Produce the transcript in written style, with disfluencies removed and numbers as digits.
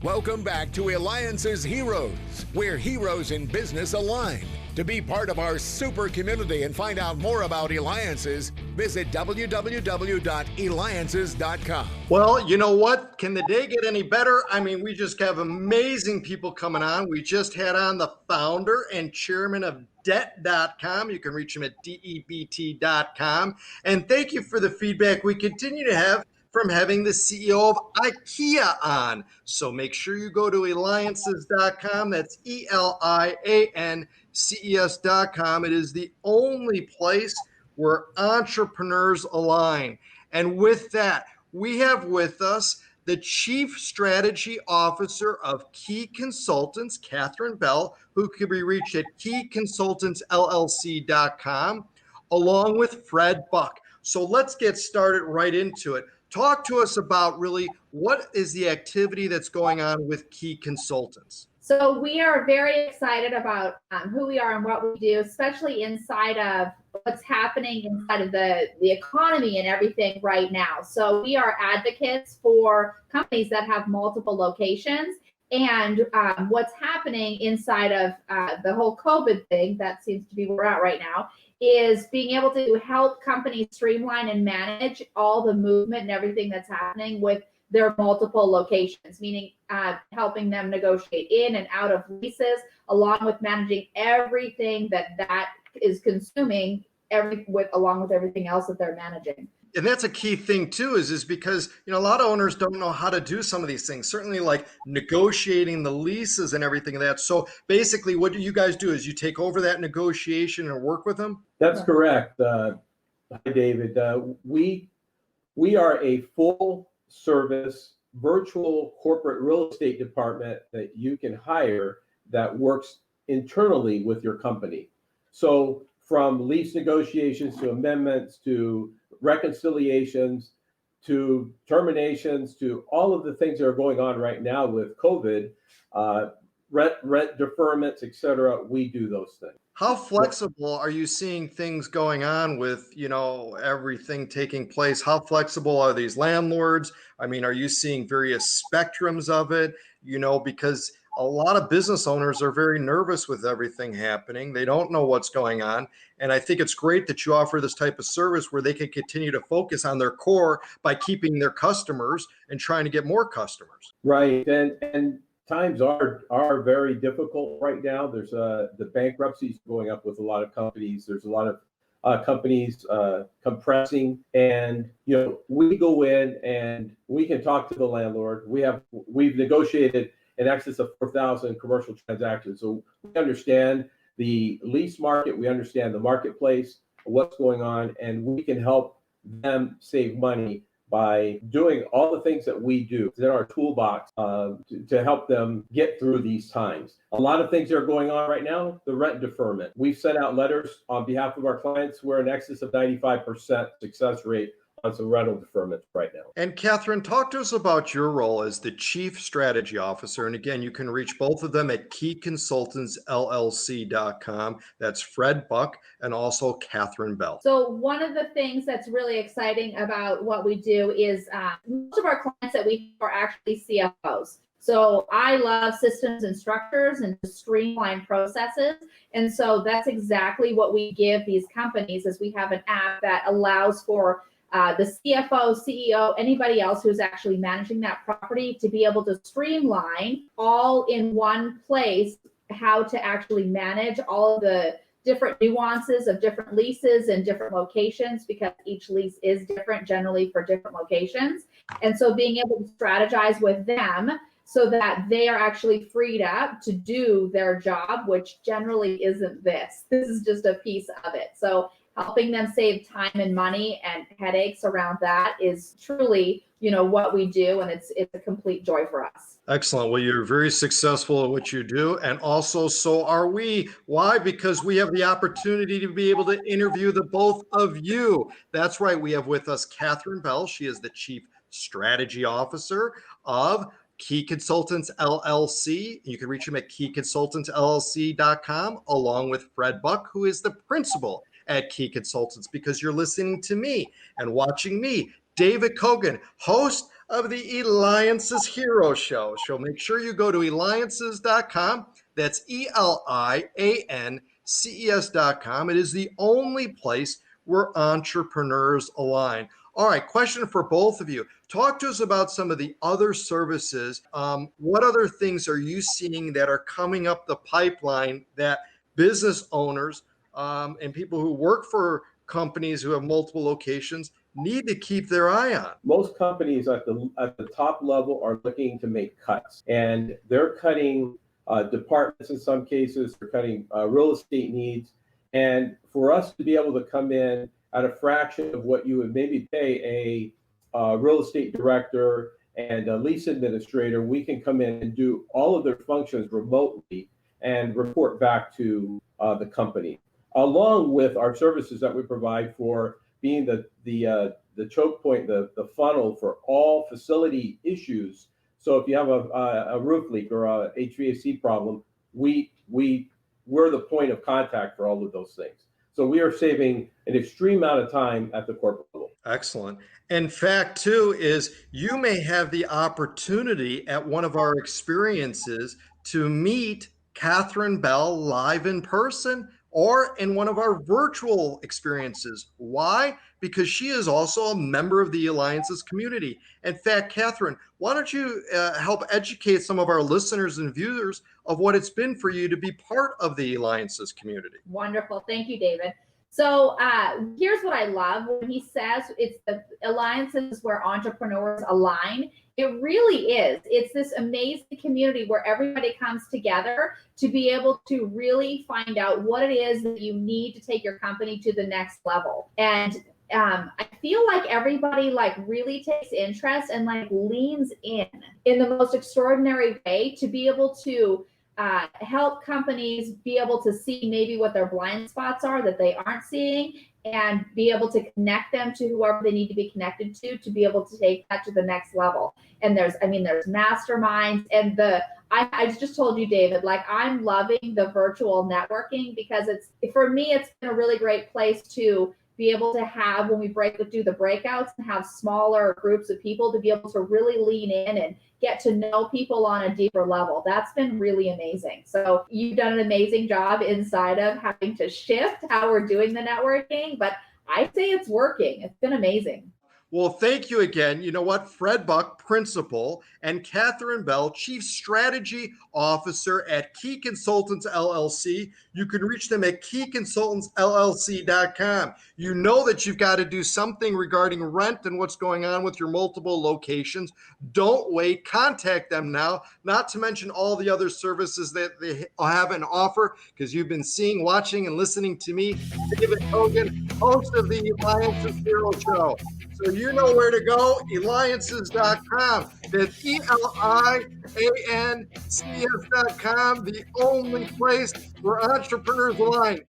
Welcome back to Eliances Heroes, where heroes in business align. To be part of our super community and find out more about Eliances, visit www.Eliances.com. Well, you know what? Can the day get any better? I mean, we just have amazing people coming on. We just had on the founder and chairman of Debt.com. You can reach him at DEBT.com. And thank you for the feedback we continue to have from having the CEO of IKEA on. So make sure you go to Eliances.com. That's ELIANCES.com. It is the only place where entrepreneurs align. And with that, we have with us the Chief Strategy Officer of Key Consultants, Catherine Bell, who can be reached at keyconsultantsllc.com, along with Fred Buck. So let's get started right into it. Talk to us about really what is the activity that's going on with Key Consultants. So we are very excited about who we are and what we do, especially inside of what's happening inside of the economy and everything right now. So we are advocates for companies that have multiple locations, and what's happening inside of the whole COVID thing that seems to be where we're at right now is being able to help companies streamline and manage all the movement and everything that's happening with their multiple locations, meaning helping them negotiate in and out of leases, along with managing everything that is consuming along with everything else that they're managing. And that's a key thing too, is because, you know, a lot of owners don't know how to do some of these things, certainly like negotiating the leases and everything of that. So basically what do you guys do is you take over that negotiation and work with them? That's correct. Hi, David. We are a full service virtual corporate real estate department that you can hire that works internally with your company. So from lease negotiations to amendments to reconciliations to terminations to all of the things that are going on right now with COVID, rent deferments, et cetera, we do those things. How flexible are you seeing things going on with, you know, everything taking place? How flexible are these landlords? I mean, are you seeing various spectrums of it? You know, because a lot of business owners are very nervous with everything happening. They don't know what's going on. And I think it's great that you offer this type of service where they can continue to focus on their core by keeping their customers and trying to get more customers. Right. And times are very difficult right now. There's the bankruptcies going up with a lot of companies. There's a lot of companies compressing, and you know, we go in and we can talk to the landlord. We've negotiated in excess of 4,000 commercial transactions, so we understand the lease market, we understand the marketplace, what's going on, and we can help them save money by doing all the things that we do in our toolbox to help them get through these times. A lot of things that are going on right now, the rent deferment. We've sent out letters on behalf of our clients. We're in excess of 95% success rate on some rental deferments right now. And Catherine, talk to us about your role as the Chief Strategy Officer. And again, you can reach both of them at keyconsultantsllc.com. That's Fred Buck and also Catherine Bell. So one of the things that's really exciting about what we do is most of our clients that we are actually CFOs. So I love systems and structures and to streamline processes. And so that's exactly what we give these companies, is we have an app that allows for the CFO, CEO, anybody else who's actually managing that property to be able to streamline all in one place how to actually manage all of the different nuances of different leases and different locations, because each lease is different generally for different locations. And so being able to strategize with them so that they are actually freed up to do their job, which generally isn't this. This is just a piece of it. So helping them save time and money and headaches around that is truly, you know, what we do, and it's a complete joy for us. Excellent. Well, you're very successful at what you do, and also so are we. Why? Because we have the opportunity to be able to interview the both of you. That's right. We have with us Catherine Bell. She is the Chief Strategy Officer of Key Consultants LLC. You can reach him at keyconsultantsllc.com, along with Fred Buck, who is the principal at Key Consultants, because you're listening to me and watching me, David Kogan, host of the Eliances Hero Show. So make sure you go to Eliances.com. That's Eliances.com. It is the only place where entrepreneurs align. All right, question for both of you. Talk to us about some of the other services. What other things are you seeing that are coming up the pipeline that business owners and people who work for companies who have multiple locations need to keep their eye on? Most companies at the top level are looking to make cuts, and they're cutting departments in some cases. They're cutting real estate needs, and for us to be able to come in at a fraction of what you would maybe pay a real estate director and a lease administrator, we can come in and do all of their functions remotely and report back to the company, along with our services that we provide for being the choke point, the funnel for all facility issues. So if you have a roof leak or a HVAC problem, we're the point of contact for all of those things. So we are saving an extreme amount of time at the corporate level. Excellent. In fact, too, is you may have the opportunity at one of our experiences to meet Catherine Bell live in person or in one of our virtual experiences. Why? Because she is also a member of the Alliances community. In fact, Catherine, why don't you help educate some of our listeners and viewers of what it's been for you to be part of the Alliances community? Wonderful. Thank you, David. So here's what I love when he says it's the alliances where entrepreneurs align. It really is. It's this amazing community where everybody comes together to be able to really find out what it is that you need to take your company to the next level. And I feel like everybody really takes interest and leans in the most extraordinary way to be able to help companies be able to see maybe what their blind spots are that they aren't seeing, and be able to connect them to whoever they need to be connected to be able to take that to the next level. And there's masterminds, and I just told you, David, I'm loving the virtual networking because for me, it's been a really great place to be able to have, when we do the breakouts, and have smaller groups of people to be able to really lean in and get to know people on a deeper level. That's been really amazing. So you've done an amazing job inside of having to shift how we're doing the networking, but I'd say it's working. It's been amazing. Well, thank you again. You know what? Fred Buck, principal, and Catherine Bell, chief strategy officer at Key Consultants LLC. You can reach them at keyconsultantsllc.com. You know that you've got to do something regarding rent and what's going on with your multiple locations. Don't wait. Contact them now, not to mention all the other services that they have and offer, because you've been seeing, watching, and listening to me, David Hogan, host of the Eliances Hero Show. So you know where to go, Eliances.com. That's Eliances.com, the only place where entrepreneurs align.